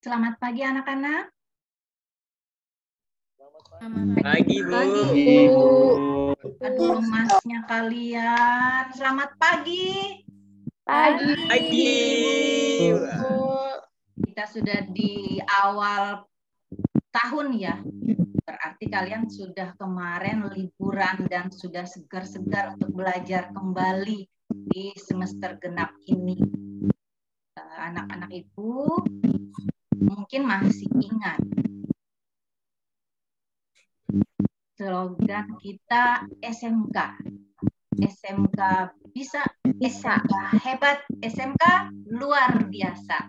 Selamat pagi anak-anak. Pagi, Bu. Aduh, lemasnya kalian. Selamat pagi. Pagi. Kita sudah di awal tahun ya. Berarti kalian sudah kemarin liburan dan sudah segar-segar untuk belajar kembali di semester genap ini. Anak-anak Ibu mungkin masih ingat slogan kita SMK. SMK bisa, SMK hebat, SMK luar biasa.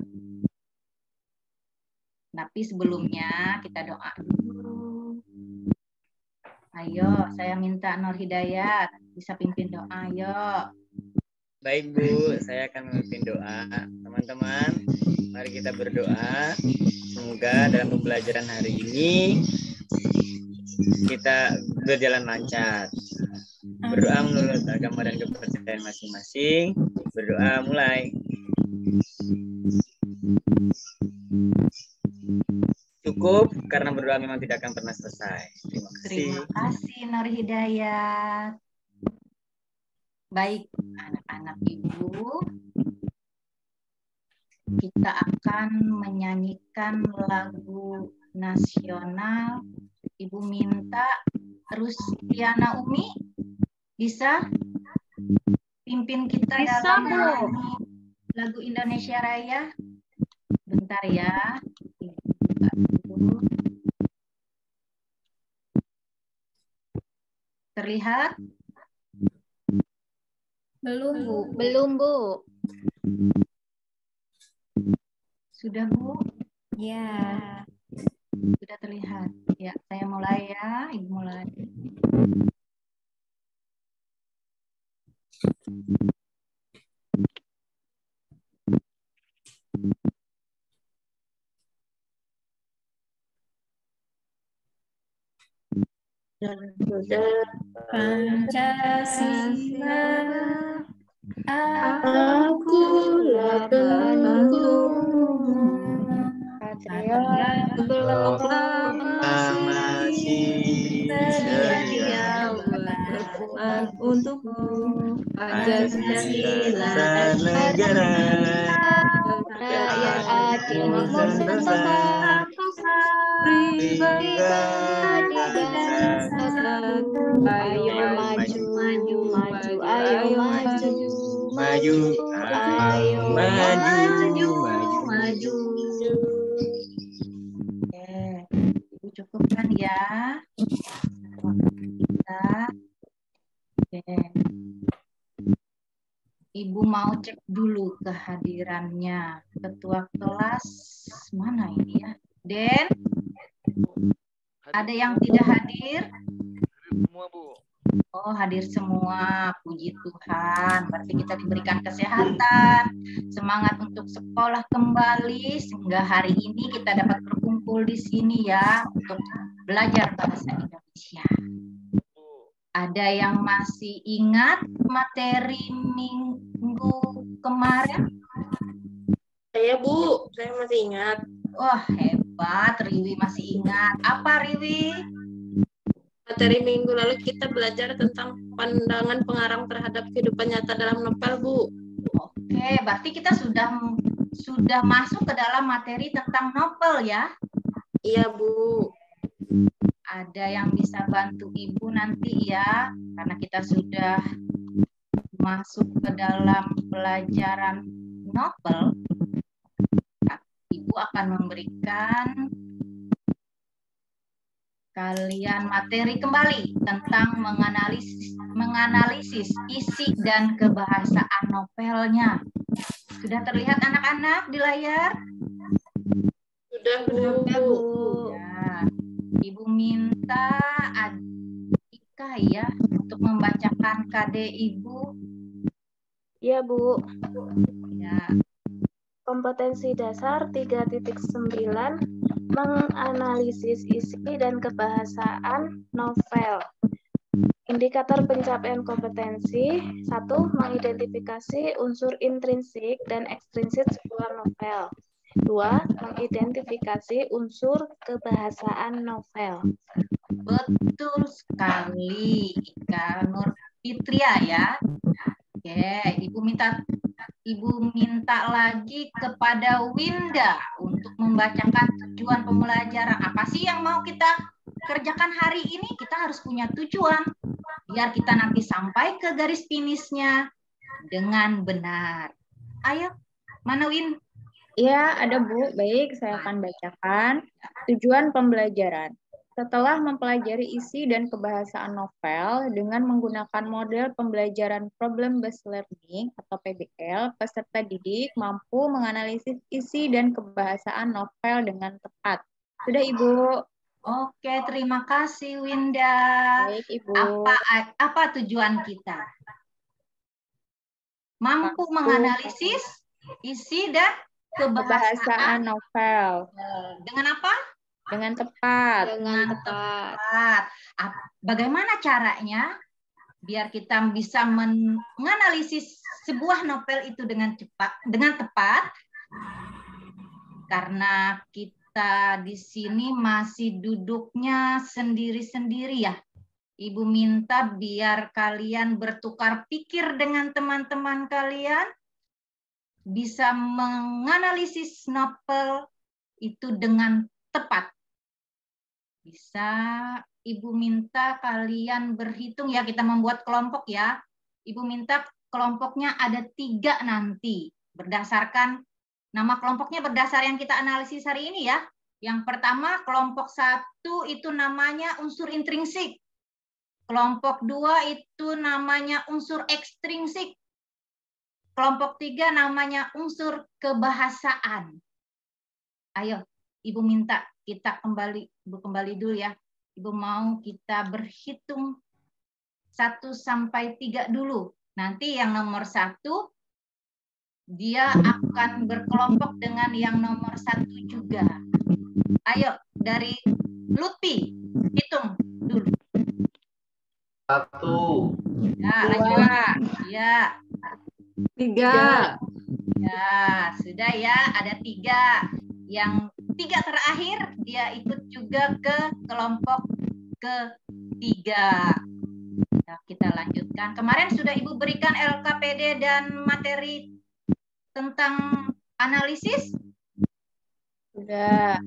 Tapi sebelumnya kita doa dulu. Ayo, saya minta Nur Hidayat bisa pimpin doa, ayo. Baik, Bu, saya akan memimpin doa. Teman-teman, mari kita berdoa. Semoga dalam pembelajaran hari ini kita berjalan lancar. Berdoa menurut agama dan kepercayaan masing-masing. Berdoa mulai. Cukup, karena berdoa memang tidak akan pernah selesai. Terima kasih. Terima kasih Nur Hidayat. Baik, anak-anak Ibu, kita akan menyanyikan lagu nasional. Ibu minta Rustiana Umi bisa pimpin kita dalam menyanyi lagu Indonesia Raya. Bentar ya. Terlihat? Belum, Bu. Belum, Bu. Sudah, Bu? Ya. Sudah terlihat. Ya, saya mulai ya. Ibu mulai. Pancasila, akulah pendukung Patriot proklamasi sedia berjuang untukmu. Pancasila negara Rakyat adil makmur sentosa, pribadi dan satu. Ayo maju, maju, ayo maju, maju, ayo maju, maju. Oke, Ibu cukupkan ya. Kita. Oke. Ibu mau cek dulu kehadirannya. Ketua kelas mana ini ya? Den, ada yang tidak hadir? Semua, Bu. Oh, hadir semua. Puji Tuhan. Berarti kita diberikan kesehatan, semangat untuk sekolah kembali sehingga hari ini kita dapat berkumpul di sini ya untuk belajar bahasa Indonesia. Ada yang masih ingat materi minggu kemarin? Saya, Bu, saya masih ingat. Wah, hebat. Riwi masih ingat. Apa, Riwi? Materi minggu lalu kita belajar tentang pandangan pengarang terhadap kehidupan nyata dalam novel, Bu. Oke, berarti kita sudah masuk ke dalam materi tentang novel ya? Iya, Bu. Ada yang bisa bantu Ibu nanti ya, karena kita sudah masuk ke dalam pelajaran novel. Ibu akan memberikan kalian materi kembali tentang menganalisis isi dan kebahasaan novelnya. Sudah terlihat anak-anak di layar? Sudah, Bu. Ya. Ibu minta Adika ya untuk membacakan KD Ibu. Ya, Bu. Ya. Kompetensi dasar 3.9 menganalisis isi dan kebahasaan novel. Indikator pencapaian kompetensi 1. Mengidentifikasi unsur intrinsik dan ekstrinsik sebuah novel. 2. Mengidentifikasi unsur kebahasaan novel. Betul sekali, Kak Nur Fitria ya. Oke, Ibu minta lagi kepada Winda untuk membacakan tujuan pembelajaran. Apa sih yang mau kita kerjakan hari ini? Kita harus punya tujuan biar kita nanti sampai ke garis finishnya dengan benar. Ayo, mana Win? Ya, ada Bu. Baik, saya akan bacakan tujuan pembelajaran. Setelah mempelajari isi dan kebahasaan novel dengan menggunakan model pembelajaran Problem Based Learning atau PBL, peserta didik mampu menganalisis isi dan kebahasaan novel dengan tepat. Sudah, Ibu? Oke, terima kasih Winda. Baik, Ibu. Apa tujuan kita? Mampu menganalisis isi dan kebahasaan novel. Dengan apa? Dengan tepat. Dengan tepat. Bagaimana caranya biar kita bisa menganalisis sebuah novel itu dengan tepat? Karena kita di sini masih duduknya sendiri-sendiri ya. Ibu minta biar kalian bertukar pikir dengan teman-teman kalian, bisa menganalisis novel itu dengan tepat. Bisa Ibu minta kalian berhitung ya, kita membuat kelompok ya. Ibu minta kelompoknya ada 3 nanti. Berdasarkan, nama kelompoknya berdasar yang kita analisis hari ini ya. Yang pertama kelompok 1 itu namanya unsur intrinsik. Kelompok 2 itu namanya unsur ekstrinsik. Kelompok 3 namanya unsur kebahasaan. Ayo, Ibu minta kita Ibu kembali dulu ya. Ibu mau kita berhitung 1 sampai 3 dulu. Nanti yang nomor 1, dia akan berkelompok dengan yang nomor 1 juga. Ayo, dari Lutfi, hitung dulu. 1. Ya, lanjut. Ya. 3. Ya, sudah ya, ada 3. Yang 3 terakhir, dia ikut juga ke kelompok ketiga. Nah, kita lanjutkan. Kemarin sudah Ibu berikan LKPD dan materi tentang analisis? Sudah.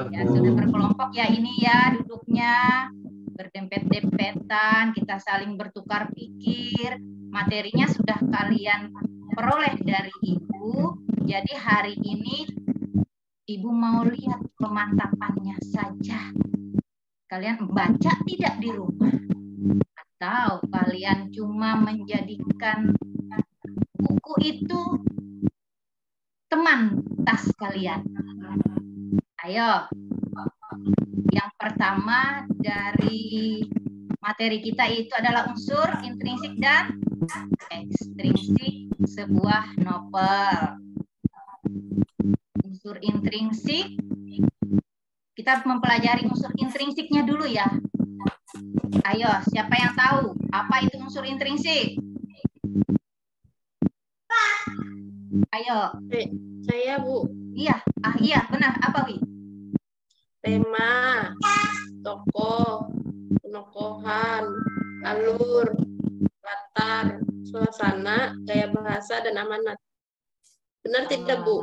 Ya, sudah berkelompok ya ini ya duduknya. Berdempet-dempetan, kita saling bertukar pikir. Materinya sudah kalian peroleh dari Ibu. Jadi hari ini Ibu mau lihat pemantapannya saja. Kalian baca tidak di rumah? Atau kalian cuma menjadikan buku itu teman tas kalian? Ayo. Yang pertama dari materi kita itu adalah unsur intrinsik dan ekstrinsik sebuah novel. Unsur intrinsik, kita mempelajari unsur intrinsiknya dulu ya. Ayo, siapa yang tahu apa itu unsur intrinsik? Ayo. Saya, Bu. Iya, iya benar. Apa, Wi? Tema, tokoh, penokohan, alur, latar, suasana, gaya bahasa, dan amanat. Benar tidak, Bu?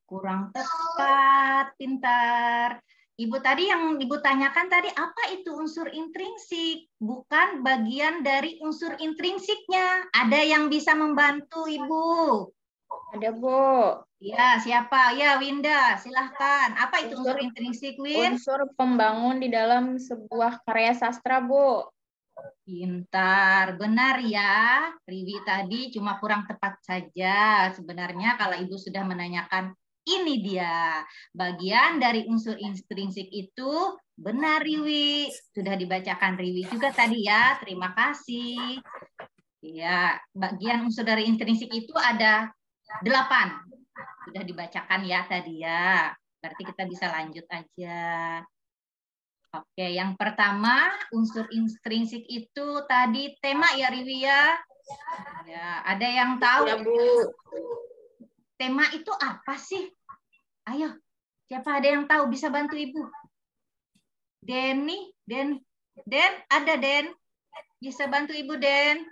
Kurang tepat, pintar. Ibu tadi yang Ibu tanyakan tadi, apa itu unsur intrinsik? Bukan bagian dari unsur intrinsiknya. Ada yang bisa membantu Ibu? Ada, Bu. Ya, siapa? Ya, Winda, silahkan. Apa itu unsur intrinsik, Win? Unsur pembangun di dalam sebuah karya sastra, Bu. Pintar, benar ya. Riwi tadi cuma kurang tepat saja. Sebenarnya kalau Ibu sudah menanyakan, ini dia. Bagian dari unsur intrinsik itu, benar Riwi. Sudah dibacakan Riwi juga tadi ya. Terima kasih. Ya, bagian unsur dari intrinsik itu ada 8. Sudah dibacakan ya tadi ya. Berarti kita bisa lanjut aja. Oke, yang pertama unsur intrinsik itu tadi tema ya Riwi ya. Ya, ada yang tahu? Ya, Bu. tema itu apa sih? Ayo, siapa ada yang tahu bisa bantu Ibu? Denny, Den, ada Den? Bisa bantu Ibu Den?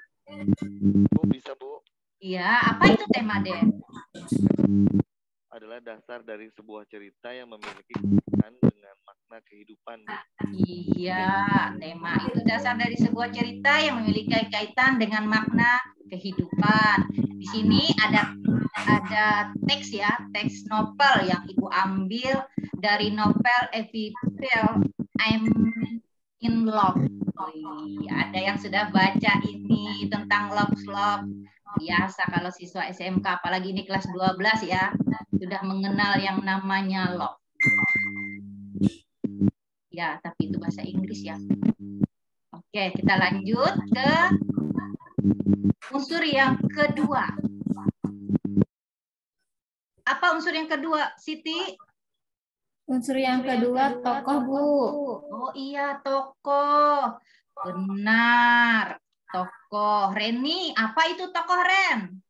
Bu, bisa Bu. Iya, apa itu tema Den? Adalah dasar dari sebuah cerita yang memiliki kaitan dengan makna kehidupan. Iya, tema itu dasar dari sebuah cerita yang memiliki kaitan dengan makna kehidupan. Di sini ada teks ya, teks novel yang Ibu ambil dari novel Evie Bell, I'm in Love. Wih, ada yang sudah baca ini tentang love. Biasa kalau siswa SMK, apalagi ini kelas 12 ya, sudah mengenal yang namanya love. Ya, tapi itu bahasa Inggris ya. Oke, kita lanjut ke unsur yang kedua. Apa unsur yang kedua, Siti? Unsur yang kedua tokoh, Bu. Oh iya, tokoh. Benar. Tokoh. Reni, apa itu tokoh Ren?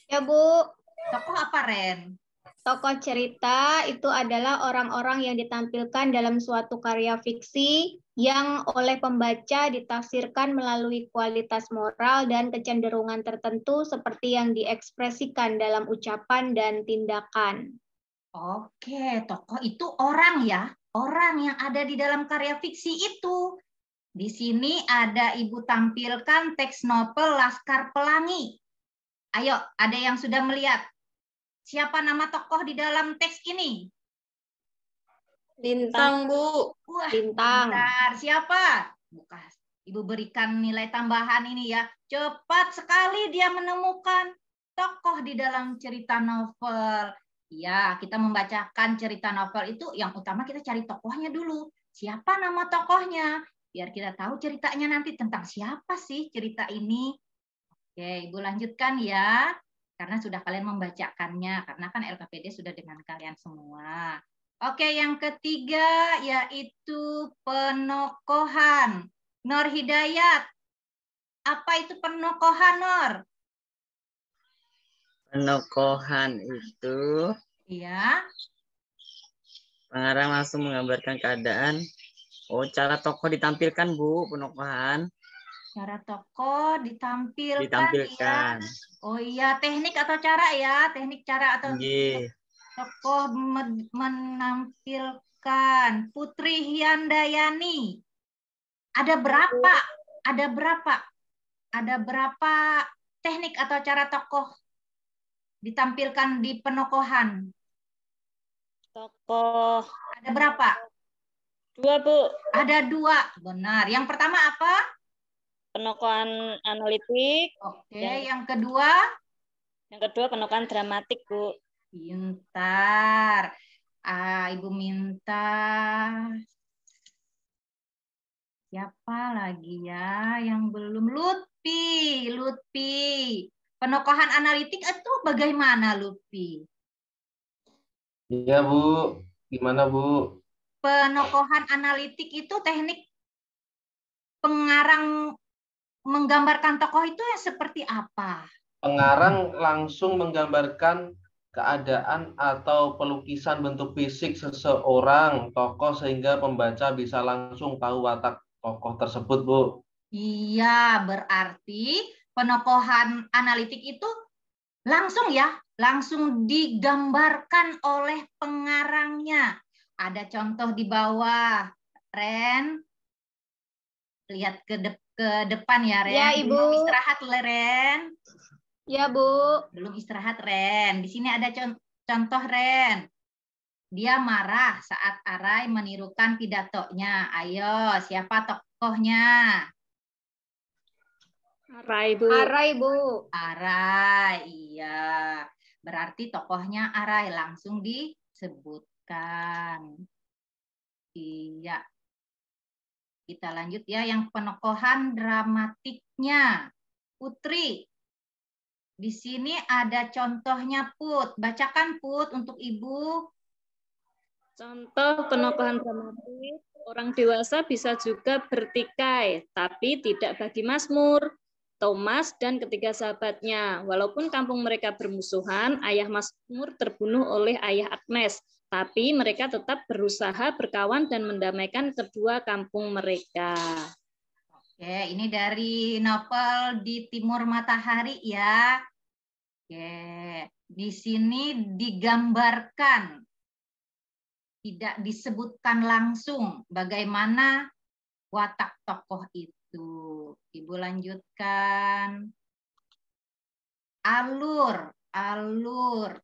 Ya, Bu. Tokoh apa Ren? Tokoh cerita itu adalah orang-orang yang ditampilkan dalam suatu karya fiksi yang oleh pembaca ditafsirkan melalui kualitas moral dan kecenderungan tertentu seperti yang diekspresikan dalam ucapan dan tindakan. Oke, tokoh itu orang ya. Orang yang ada di dalam karya fiksi itu. Di sini ada Ibu tampilkan teks novel Laskar Pelangi. Ayo, ada yang sudah melihat? Siapa nama tokoh di dalam teks ini? Bintang, Bu. Wah, Bintang. Bentar. Siapa? Bukan. Ibu berikan nilai tambahan ini ya. Cepat sekali dia menemukan tokoh di dalam cerita novel. Ya, kita membacakan cerita novel itu yang utama kita cari tokohnya dulu. Siapa nama tokohnya? Biar kita tahu ceritanya nanti tentang siapa sih cerita ini. Oke, Ibu lanjutkan ya. Karena sudah kalian membacakannya. Karena kan LKPD sudah dengan kalian semua. Oke, yang ketiga yaitu penokohan. Nur Hidayat. Apa itu penokohan, Nur? Penokohan itu Iya. pengarang langsung menggambarkan keadaan. Oh, cara tokoh ditampilkan, Bu, penokohan. Cara tokoh ditampilkan. Ditampilkan. Ya. Oh iya, teknik atau cara ya? Teknik cara atau Iya. tokoh menampilkan. Putri Hyandayani. Ada berapa? Ada berapa teknik atau cara tokoh ditampilkan di penokohan? Tokoh. Ada berapa? 2, Bu. Ada 2. Benar. Yang pertama apa? Penokohan analitik. Oke, yang kedua? Yang kedua penokohan dramatik, Bu. Pintar. Ibu minta siapa lagi ya yang belum? Lutfi. Penokohan analitik itu bagaimana, Lutfi? Iya, Bu. Gimana, Bu? Penokohan analitik itu teknik pengarang menggambarkan tokoh itu yang seperti apa? Pengarang langsung menggambarkan keadaan atau pelukisan bentuk fisik seseorang, tokoh, sehingga pembaca bisa langsung tahu watak tokoh tersebut, Bu. Iya, berarti penokohan analitik itu langsung digambarkan oleh pengarangnya. Ada contoh di bawah, Ren. Lihat ke depan ya, Ren. Ya, Ibu. Belum istirahat, Ren. Ya, Bu. Belum istirahat, Ren. Di sini ada contoh, Ren. Dia marah saat Arai menirukan pidatonya. Ayo, siapa tokohnya? Arai, Bu. Arai, Bu. Arai, iya. Berarti tokohnya Arai langsung disebutkan. Iya. Kita lanjut ya, yang penokohan dramatiknya. Putri. Di sini ada contohnya, Put. Bacakan, Put, untuk Ibu. Contoh penokohan dramatik, orang dewasa bisa juga bertikai, tapi tidak bagi Mazmur. Thomas dan ketiga sahabatnya. Walaupun kampung mereka bermusuhan, ayah Mazmur terbunuh oleh ayah Agnes, tapi mereka tetap berusaha berkawan dan mendamaikan kedua kampung mereka. Oke, ini dari novel Di Timur Matahari ya. Oke, di sini digambarkan, tidak disebutkan langsung bagaimana watak tokoh itu. Ibu lanjutkan. Alur.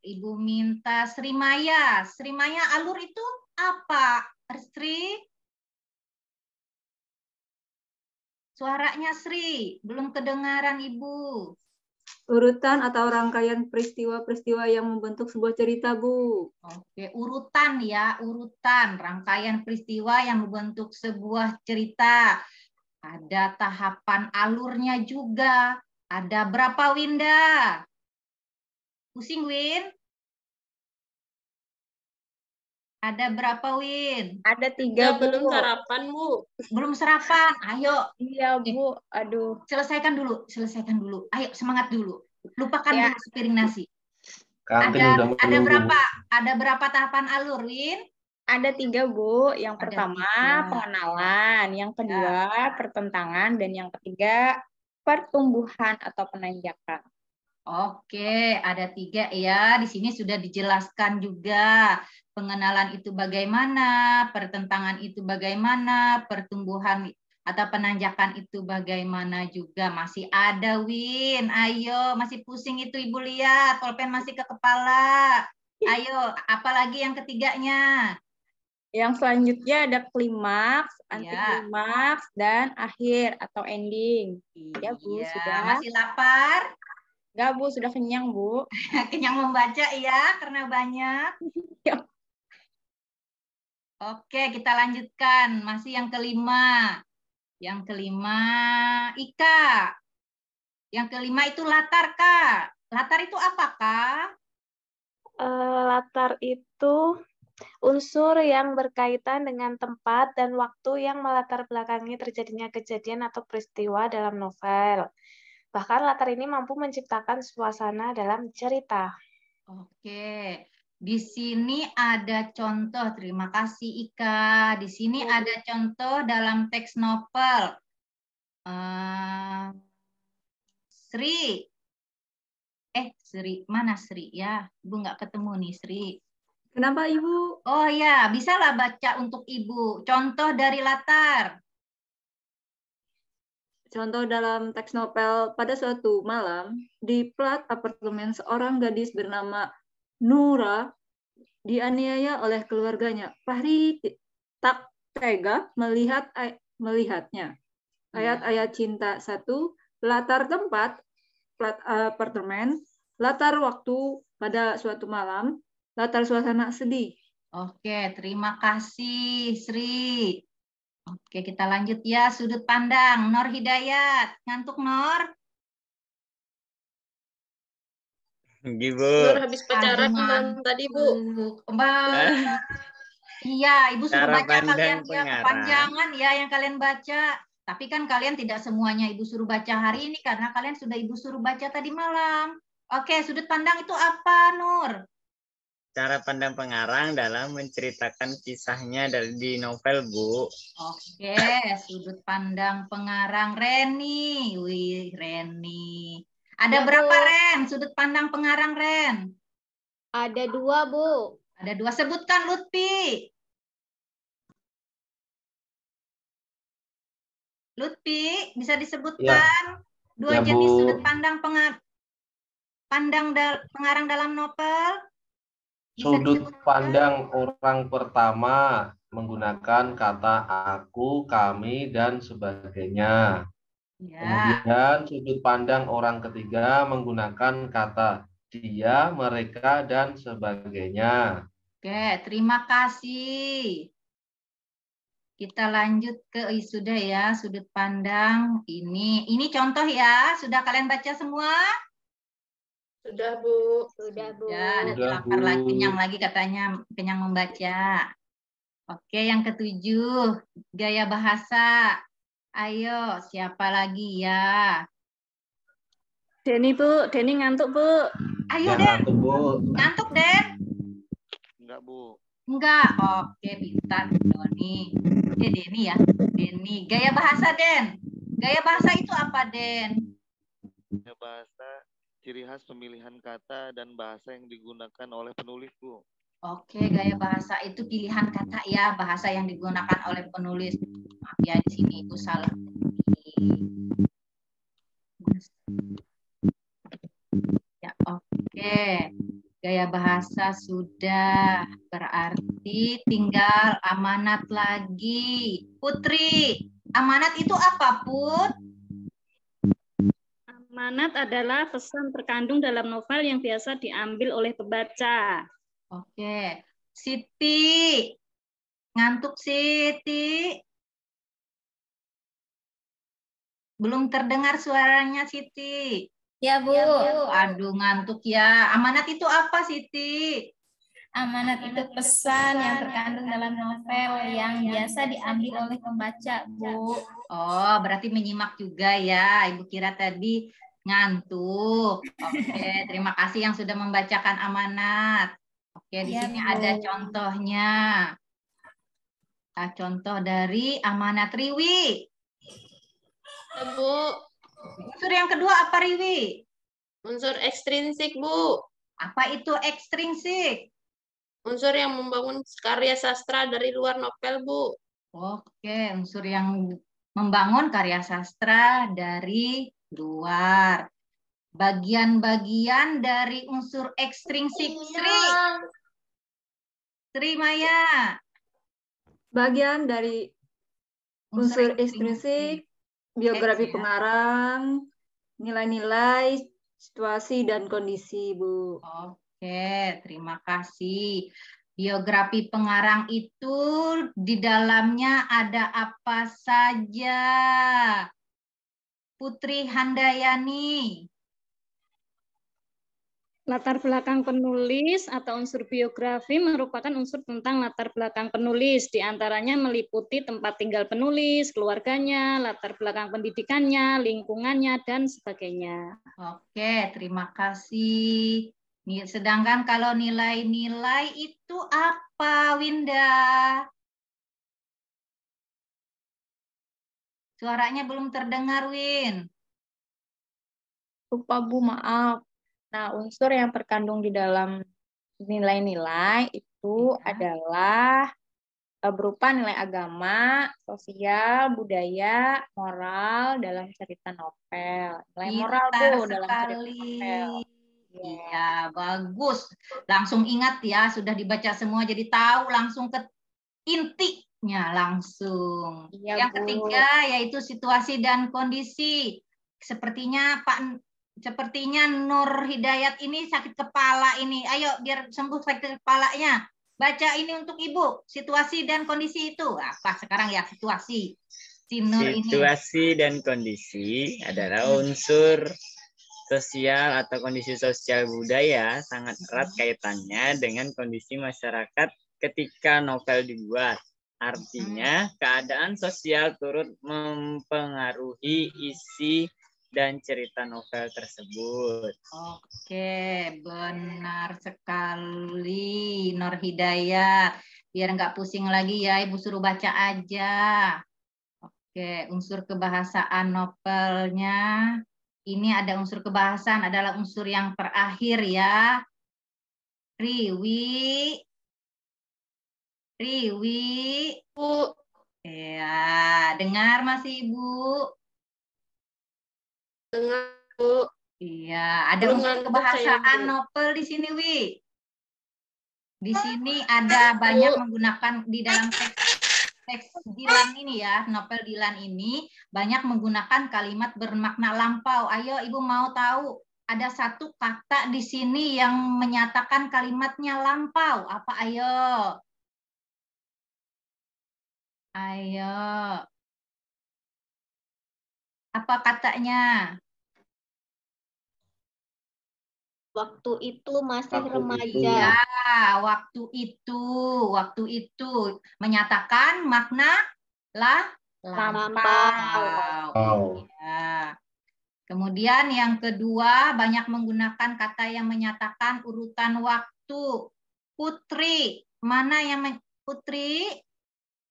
Ibu minta Srimaya. Srimaya, alur itu apa? Sri? Suaranya Sri, belum kedengaran Ibu. Urutan atau rangkaian peristiwa-peristiwa yang membentuk sebuah cerita, Bu. Oke, urutan ya, urutan, rangkaian peristiwa yang membentuk sebuah cerita. Ada tahapan alurnya juga. Ada berapa, Winda? Pusing, Win? Ada berapa, Win? Ada 3, Kita Bu. belum sarapan, Bu. Belum sarapan. Ayo. Iya, Bu. Aduh. Selesaikan dulu. Ayo, semangat dulu. Lupakan Ya. dulu sepiring nasi. Kantin udah Ada menunggu. berapa? Ada berapa tahapan alur, Win? Ada 3, Bu. Yang Ada pertama 3. pengenalan, yang kedua pertentangan, dan yang ketiga pertumbuhan atau penanjakan. Oke, ada 3 ya. Di sini sudah dijelaskan juga. Pengenalan itu bagaimana, pertentangan itu bagaimana, pertumbuhan atau penanjakan itu bagaimana juga. Masih ada, Win. Ayo, masih pusing itu Ibu lihat. Pulpen masih ke kepala. Ayo, apalagi yang ketiganya? Yang selanjutnya ada klimaks, antiklimaks, dan akhir atau ending. Ya, Bu, Iya, sudah. masih lapar? Enggak, Bu, sudah kenyang, Bu. Kenyang membaca ya, karena banyak. Oke, kita lanjutkan. Masih yang kelima. Yang kelima, Ika. Yang kelima itu latar, Kak. Latar itu apa, Kak? Latar itu unsur yang berkaitan dengan tempat dan waktu yang melatar belakangi terjadinya kejadian atau peristiwa dalam novel. Bahkan latar ini mampu menciptakan suasana dalam cerita. Oke, di sini ada contoh. Terima kasih, Ika. Di sini ada contoh dalam teks novel. Sri. Sri. Mana Sri? Ya, Ibu nggak ketemu nih, Sri. Kenapa, Ibu? Oh ya, bisalah baca untuk Ibu. Contoh dari latar. Contoh dalam teks novel, pada suatu malam, di plat apartemen seorang gadis bernama Nura dianiaya oleh keluarganya. Fahri tak tega melihatnya. Ayat-ayat cinta 1, latar tempat, plat apartemen, latar waktu pada suatu malam, latar suasana sedih. Oke, terima kasih Sri. Oke, kita lanjut ya. Sudut pandang, Nor Hidayat. Ngantuk, Nor? Ibu. Nur habis pacaran malam tadi, Bu. Iya, Ibu suruh Cara baca kalian pandang ya, pengarang. kepanjangan ya yang kalian baca. Tapi kan kalian tidak semuanya Ibu suruh baca hari ini karena kalian sudah Ibu suruh baca tadi malam. Oke, sudut pandang itu apa, Nur? Cara pandang pengarang dalam menceritakan kisahnya di novel, Bu. Oke, sudut pandang pengarang Reni. Wih, Reni. Ada Ya, berapa, Bu. Ren? Sudut pandang pengarang, Ren? Ada 2, Bu. Ada 2. Sebutkan, Lutfi. Lutfi, bisa disebutkan 2 jenis Bu. sudut pandang pengarang dalam novel? Bisa Sudut disebutkan? pandang orang pertama menggunakan kata aku, kami, dan sebagainya. Ya. Kemudian sudut pandang orang ketiga menggunakan kata dia, mereka, dan sebagainya. Oke, terima kasih. Kita lanjut ke sudah ya, sudut pandang ini. Ini contoh ya, sudah kalian baca semua? Sudah, Bu. Sudah, Bu. Ya, nanti Sudah, lapar lagi, Bu. kenyang lagi katanya, kenyang membaca. Oke, yang ke-7, gaya bahasa. Ayo, siapa lagi ya? Denny, Bu. Denny ngantuk, Bu. Ayo, Jangan Den. ngantuk, Bu. Ngantuk, Den. Enggak, Bu. Enggak. Oke, pintar. Doni. Denny ya. Denny. Gaya bahasa, Den. Gaya bahasa itu apa, Den? Ya, bahasa ciri khas pemilihan kata dan bahasa yang digunakan oleh penulis, Bu. Oke, gaya bahasa itu pilihan kata ya, bahasa yang digunakan oleh penulis. Maaf ya, di sini Ibu salah. Ya, oke. Gaya bahasa sudah, berarti tinggal amanat lagi. Putri, amanat itu apa, Put? Amanat adalah pesan terkandung dalam novel yang biasa diambil oleh pembaca. Oke. Siti, ngantuk Siti? Belum terdengar suaranya Siti. Ya, Bu. Aduh, ngantuk ya. Amanat itu apa, Siti? Amanat itu pesan yang terkandung dalam novel yang biasa diambil oleh pembaca, Bu. Oh, berarti menyimak juga ya. Ibu kira tadi ngantuk. Oke, terima kasih yang sudah membacakan amanat. Oke, di Ya, sini Bu. ada contohnya. Contoh dari amanat Riwi. Bu. Unsur yang kedua apa, Riwi? Unsur ekstrinsik, Bu. Apa itu ekstrinsik? Unsur yang membangun karya sastra dari luar novel, Bu. Oke, unsur yang membangun karya sastra dari luar. Bagian-bagian dari unsur ekstrinsik. Sri Maya. Bagian dari unsur ekstrinsik, biografi ya. pengarang, nilai-nilai, situasi, dan kondisi, Bu. Oke, terima kasih. Biografi pengarang itu di dalamnya ada apa saja? Putri Handayani. Latar belakang penulis atau unsur biografi merupakan unsur tentang latar belakang penulis. Di antaranya meliputi tempat tinggal penulis, keluarganya, latar belakang pendidikannya, lingkungannya, dan sebagainya. Oke, terima kasih. Sedangkan kalau nilai-nilai itu apa, Winda? Suaranya belum terdengar, Win. Lupa, Bu, maaf. Nah, unsur yang terkandung di dalam nilai-nilai itu adalah berupa nilai agama, sosial, budaya, moral dalam cerita novel. Nilai moral, Bu, dalam cerita novel. Iya, bagus. Langsung ingat ya, sudah dibaca semua jadi tahu langsung ke intinya langsung. Iya, Yang Bu. ketiga yaitu situasi dan kondisi. Sepertinya Nur Hidayat ini sakit kepala ini. Ayo biar sembuh sakit kepalanya. Baca ini untuk Ibu. Situasi dan kondisi itu apa sekarang ya, situasi. Si Nur situasi ini. Dan kondisi adalah unsur sosial atau kondisi sosial budaya sangat erat kaitannya dengan kondisi masyarakat ketika novel dibuat. Artinya keadaan sosial turut mempengaruhi isi dan cerita novel tersebut. Oke, benar sekali Nur Hidayat. Biar nggak pusing lagi ya, Ibu suruh baca aja. Oke, unsur kebahasaan novelnya. Ini ada unsur kebahasaan adalah unsur yang terakhir ya. Riwi. Bu. Ya, dengar masih Ibu? Dengar, Bu. Iya, ada unsur kebahasaan novel di sini, Wi. Di sini ada banyak menggunakan di dalam teks Dilan ini ya, novel Dilan ini banyak menggunakan kalimat bermakna lampau. Ayo, Ibu mau tahu ada satu kata di sini yang menyatakan kalimatnya lampau. Apa ayo? Ayo. Apa katanya? Waktu itu masih remaja. Ya, waktu itu menyatakan makna lampau. Ya. Kemudian yang kedua, banyak menggunakan kata yang menyatakan urutan waktu. Putri, mana yang Putri?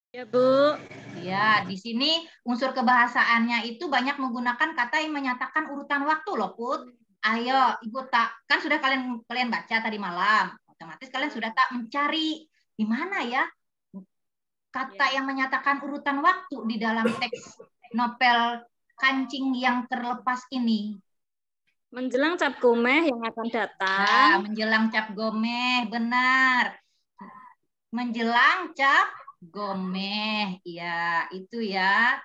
Ya, Bu. Ya, di sini unsur kebahasaannya itu banyak menggunakan kata yang menyatakan urutan waktu loh, Put. Ayo, Ibu kan sudah kalian baca tadi malam. Otomatis kalian sudah tak mencari di mana ya kata yang menyatakan urutan waktu di dalam teks novel Kancing yang Terlepas ini. Menjelang cap gomeh yang akan datang. Ya, menjelang cap gomeh, benar. Menjelang cap gomeh, ya itu ya.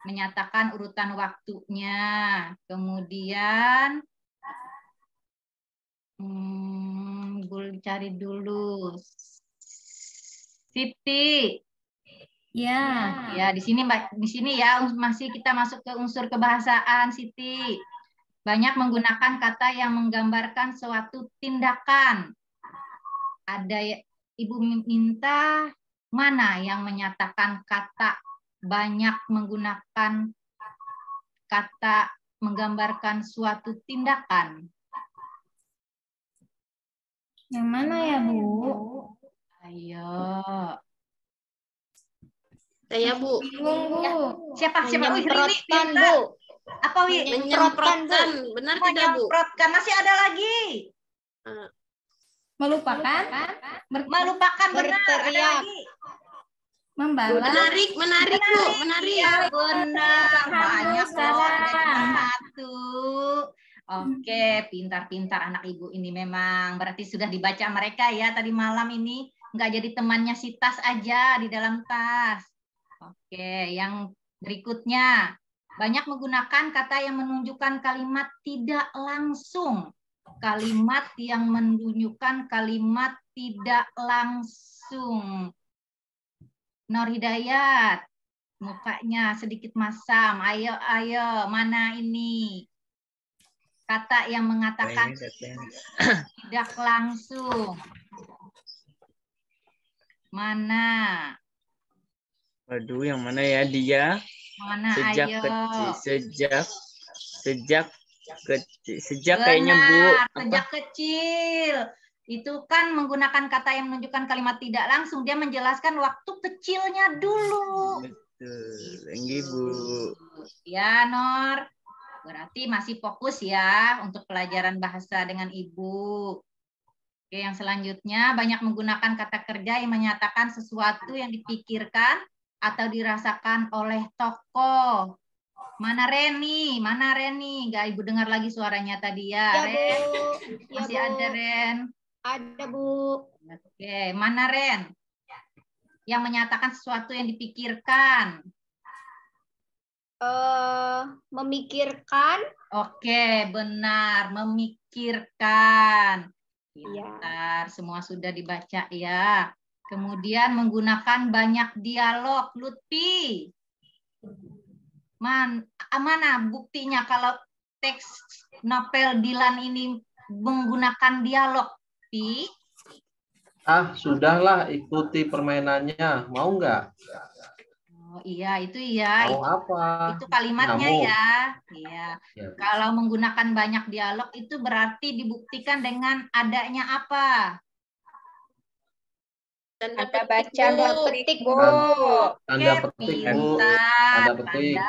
Menyatakan urutan waktunya. Kemudian, gue cari dulu. Siti. Ya. Ya, di sini ya masih kita masuk ke unsur kebahasaan, Siti. Banyak menggunakan kata yang menggambarkan suatu tindakan. Ada Ibu minta mana yang menyatakan kata banyak menggunakan kata menggambarkan suatu tindakan. Yang mana ya, Bu? Ayo. Saya, Bu. Bingung, Bu. Ya, siapa? Menyemprotkan, Bu. Apa, Wi? Menyemprotkan. Benar tidak, Bu? Menyemprotkan. Masih ada lagi. Melupakan. Melupakan, benar. Ada lagi. Membalas. Menarik, Bu. Menarik. Ya, benar. Banyak sekarang. satu. Oke, pintar-pintar anak Ibu ini memang. Berarti sudah dibaca mereka ya tadi malam ini. Nggak jadi temannya si tas aja di dalam tas. Oke, yang berikutnya. Banyak menggunakan kata yang menunjukkan kalimat tidak langsung. Kalimat yang menunjukkan kalimat tidak langsung. Nur Hidayat, mukanya sedikit masam. Ayo, mana ini? Kata yang mengatakan tidak langsung. Mana? Waduh, yang mana ya dia? Mana? Sejak ayo. kecil, sejak Benar, kayaknya, Bu. Sejak kecil. Itu kan menggunakan kata yang menunjukkan kalimat tidak langsung. Dia menjelaskan waktu kecilnya dulu. Betul, Bu. Ya, Nor. Berarti masih fokus ya untuk pelajaran bahasa dengan Ibu. Oke, yang selanjutnya banyak menggunakan kata kerja yang menyatakan sesuatu yang dipikirkan atau dirasakan oleh tokoh. Mana Reni? Nggak Ibu dengar lagi suaranya tadi ya. Ya, Ren. Bu. Masih ada Ren. Ada, Bu. Oke, mana Ren? Yang menyatakan sesuatu yang dipikirkan. Memikirkan. Oke, benar. Memikirkan. Pintar. Ya. Semua sudah dibaca ya. Kemudian menggunakan banyak dialog. Lutfi. Mana buktinya kalau teks novel Dilan ini menggunakan dialog? Sudahlah, ikuti permainannya. Mau nggak? Oh iya, itu ya. Mau apa? Itu kalimatnya Nyamuk. ya. Iya. Ya. Kalau menggunakan banyak dialog itu berarti dibuktikan dengan adanya apa? Tanda petik, Bu. Tanda petik, Bu. Tanda petik.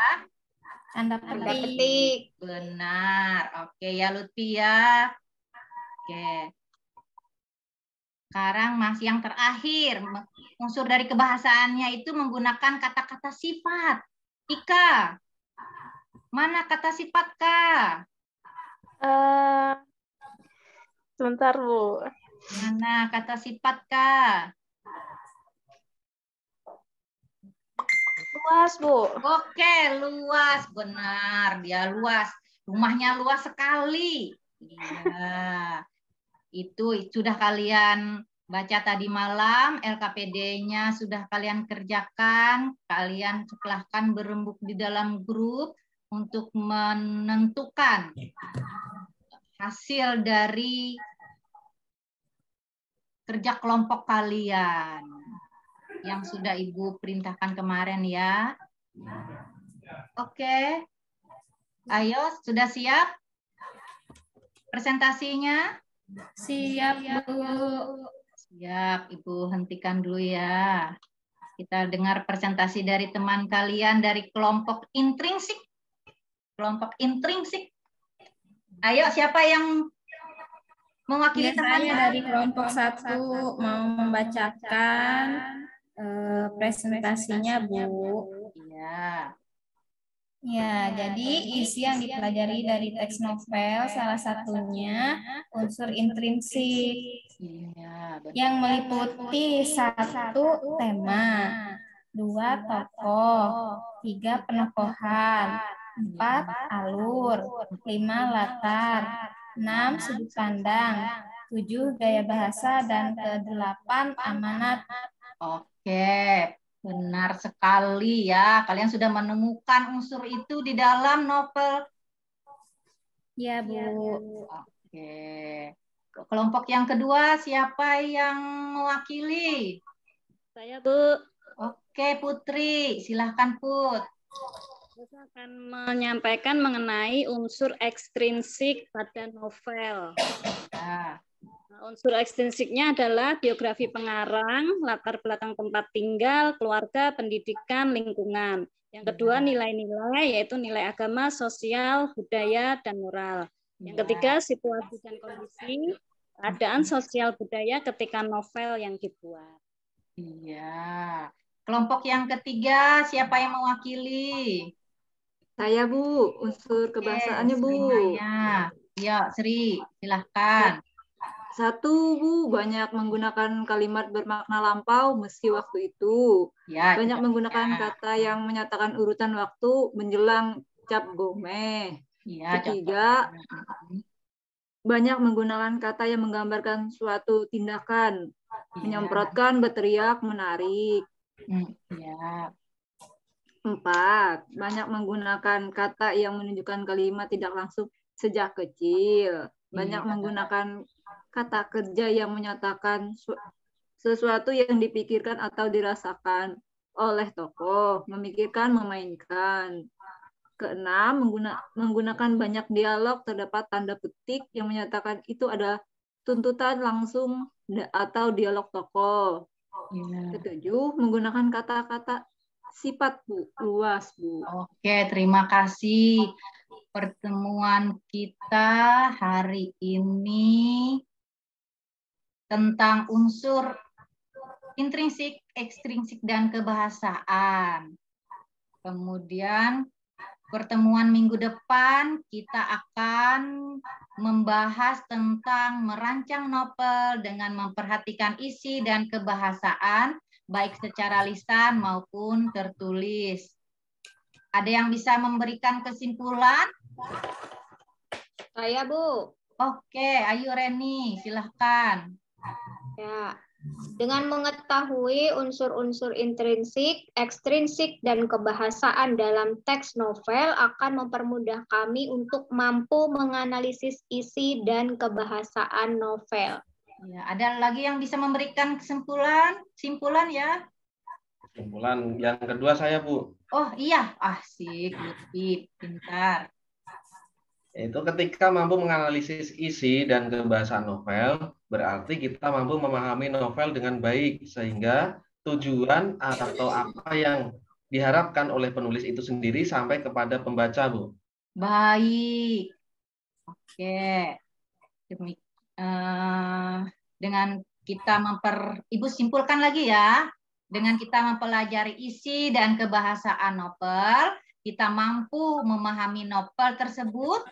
Tanda petik. Benar. Oke ya Lutfi ya. Oke. Sekarang masih yang terakhir. Unsur dari kebahasaannya itu menggunakan kata-kata sifat. Ika. Mana kata sifat, Kak? Sebentar, Bu. Mana kata sifat, Kak? Luas, Bu. Oke, luas. Benar, dia luas. Rumahnya luas sekali. Iya. Itu sudah kalian baca tadi malam, LKPD-nya sudah kalian kerjakan. Kalian silahkan berembuk di dalam grup untuk menentukan hasil dari kerja kelompok kalian yang sudah Ibu perintahkan kemarin ya. Oke. Ayo, sudah siap presentasinya? Siap, Bu. Siap, Ibu hentikan dulu ya. Kita dengar presentasi dari teman kalian dari kelompok intrinsik. Kelompok intrinsik. Ayo, siapa yang mewakili Saya temannya? dari kelompok 1 mau membacakan presentasinya, Bu. Iya. Ya, jadi isi yang dipelajari dari teks novel salah satunya unsur intrinsik Iya, yang meliputi 1 tema, 2 tokoh, 3 penokohan, 4 alur, 5 latar, 6 sudut pandang, 7 gaya bahasa, dan ke-8 amanat. Oke, benar sekali ya. Kalian sudah menemukan unsur itu di dalam novel. Ya, Bu. Oke. Kelompok yang kedua, siapa yang mewakili? Saya, Bu. Oke, Putri. Silahkan, Put. Saya akan menyampaikan mengenai unsur ekstrinsik pada novel. Ya. Unsur ekstrinsiknya adalah biografi pengarang, latar belakang tempat tinggal, keluarga, pendidikan, lingkungan. Yang kedua, nilai-nilai, yaitu nilai agama, sosial, budaya, dan moral. Yang ketiga, situasi dan kondisi, keadaan sosial budaya ketika novel yang dibuat. Iya. Kelompok yang ketiga, siapa yang mewakili? Saya, Bu. Unsur kebahasaannya, Bu. Ya, Sri, silahkan. 1, Bu, banyak menggunakan kalimat bermakna lampau meski waktu itu. Ya, banyak menggunakan kata yang menyatakan urutan waktu menjelang cap gome. Ya, ketiga, banyak menggunakan kata yang menggambarkan suatu tindakan. Menyemprotkan, berteriak, menarik. Ya. 4, banyak menggunakan kata yang menunjukkan kalimat tidak langsung sejak kecil. Banyak menggunakan kata kerja yang menyatakan sesuatu yang dipikirkan atau dirasakan oleh tokoh, memikirkan, memainkan. ke-6, menggunakan banyak dialog, terdapat tanda petik yang menyatakan itu ada tuntutan langsung atau dialog tokoh. Ke-7, menggunakan kata-kata sifat, Bu, luas, Bu. Oke, terima kasih. Pertemuan kita hari ini tentang unsur intrinsik, ekstrinsik, dan kebahasaan. Kemudian pertemuan minggu depan kita akan membahas tentang merancang novel dengan memperhatikan isi dan kebahasaan, baik secara lisan maupun tertulis. Ada yang bisa memberikan kesimpulan? Saya, Bu. Oke, ayo Reni, silahkan. Ya. Dengan mengetahui unsur-unsur intrinsik, ekstrinsik, dan kebahasaan dalam teks novel akan mempermudah kami untuk mampu menganalisis isi dan kebahasaan novel. Ya, ada lagi yang bisa memberikan kesimpulan? Simpulan ya? Kesimpulan yang kedua saya, Bu. Oh iya, asik, Lutfi, pintar. Itu ketika mampu menganalisis isi dan kebahasaan novel, berarti kita mampu memahami novel dengan baik, sehingga tujuan atau apa yang diharapkan oleh penulis itu sendiri sampai kepada pembaca, Bu. Baik. Oke. Dengan kita Ibu simpulkan lagi ya. Dengan kita mempelajari isi dan kebahasaan novel, kita mampu memahami novel tersebut,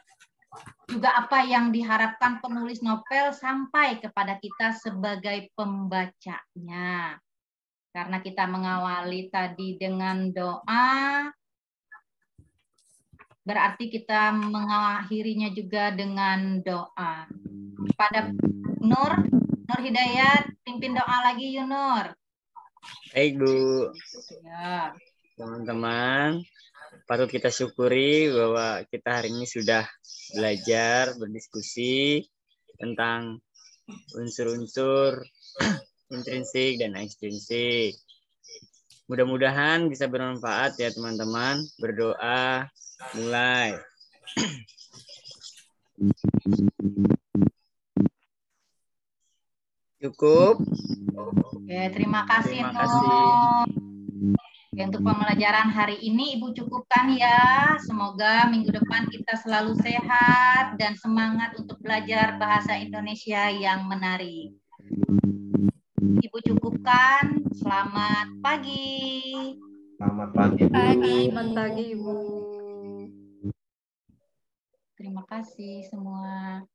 juga apa yang diharapkan penulis novel sampai kepada kita sebagai pembacanya. Karena kita mengawali tadi dengan doa, berarti kita mengakhirinya juga dengan doa. Pada Nur Hidayat, pimpin doa lagi Yunur. Baik, Bu. Ya. Teman-teman, patut kita syukuri bahwa kita hari ini sudah belajar, berdiskusi tentang unsur-unsur intrinsik dan ekstrinsik. Mudah-mudahan bisa bermanfaat ya teman-teman. Berdoa, mulai. Cukup. Oke, terima kasih. Terima kasih. Oke, untuk pembelajaran hari ini Ibu cukupkan ya. Semoga minggu depan kita selalu sehat dan semangat untuk belajar bahasa Indonesia yang menarik. Ibu cukupkan. Selamat pagi. Selamat pagi. Selamat pagi, Ibu. Terima kasih semua.